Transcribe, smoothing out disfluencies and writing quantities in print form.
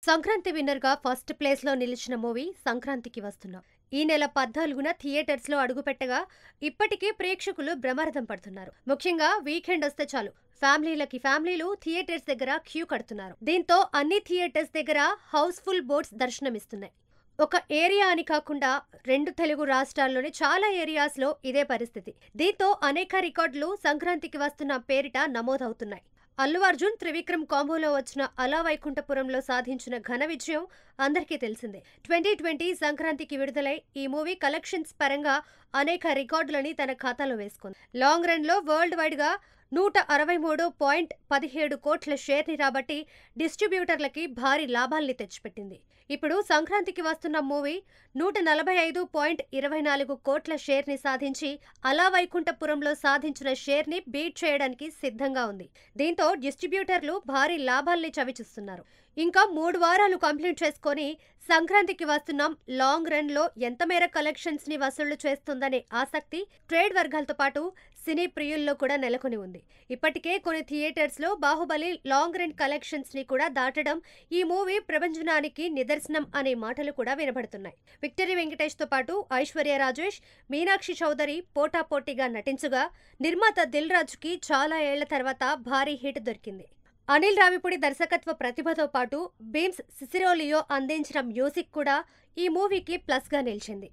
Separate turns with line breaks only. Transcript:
Sankranti విన్నర్‌గా first ప్లేస్‌లో నిలిచిన movie 'సంక్రాంతికి వస్తున్నాం'. ఈ నెల 14న థియేటర్స్‌లో అడుగుపెట్టగా ఇప్పటికే ప్రేక్షకులు బ్రహ్మరథం పడుతున్నారు. ముఖ్యంగా వీకెండొస్తే చాలు ఫ్యామిలీలు థియేటర్స్ దగ్గర క్యూ కడుతున్నారు. దీంతో అన్ని థియేటర్స్ దగ్గర హౌస్‌ఫుల్ బోర్డ్స్ దర్శనమిస్తున్నాయి. ఒక ఏరియా అని కాకుండా 2 తెలుగు రాష్ట్రాల్లోని చాలా ఏరియాస్‌లో ఇదే పరిస్థితి. దీంతో అనేక రికార్డులు 'సంక్రాంతికి వస్తున్నాం' పేరిట నమోదవుతున్నాయి. అల్లు అర్జున్, త్రివిక్రమ్ కాంబోలో వచ్చిన 'అల వైకుంఠపురంలో' సాధించిన ఘన విజయం అందరికీ తెలిసిందే. 2020 సంక్రాంతికి విడుదలై ఈ మూవీ కలెక్షన్స్ పరంగా అనేక రికార్డులని తన ఖాతాలో వేసుకుంది. లాంగ్ రన్‌లో వరల్డ్ వైడ్‌గా 163.17 కోట్ల షేర్‌ని రాబట్టి డిస్ట్రిబ్యూటర్లకి భారీ లాభాల్ని తెచ్చిపెట్టింది. ఇప్పుడు సంక్రాంతికి వస్తున్న మూవీ 145.24 కోట్ల షేర్‌ని సాధించి 'అల వైకుంఠపురంలో' సాధించిన షేర్‌ని బీట్ చేయడానికి సిద్ధంగా ఉంది. దీంతో డిస్ట్రిబ్యూటర్లు భారీ లాభాల్ని చవిచూస్తున్నారు. ఇంకా 3 వారాలు కంప్లీట్ చేసుకొని సంక్రాంతికి వస్తున్నాం లాంగ్ రన్‌లో ఎంత మేర కలెక్షన్స్‌ని వసూళ్లు చేస్తుందనే ఆసక్తి ట్రేడ్ వర్గాలతో పాటు సినీ ప్రియుల్లో కూడా నెలకొని ఉంది. ఇప్పటికే కొన్ని థియేటర్స్‌లో 'బాహుబలి' లాంగ్ రన్ కలెక్షన్స్‌ని కూడా దాటడం ఈ మూవీ ప్రభంజనానికి నిదర్శనం అనే మాటలు కూడా వినబడుతున్నాయి. విక్టరీ వెంకటేష్‌తో పాటు ఐశ్వర్య రాజేష్, మీనాక్షి చౌదరి పోటాపోటీగా నటించగా నిర్మాత దిల్ రాజుకి చాలా ఏళ్ల తర్వాత భారీ హిట్ దొరికింది. అనిల్ రావిపూడి దర్శకత్వ ప్రతిభతో పాటు బీమ్స్ సిసిరోలియో అందించిన మ్యూజిక్ కూడా ఈ మూవీకి ప్లస్‌గా నిలిచింది.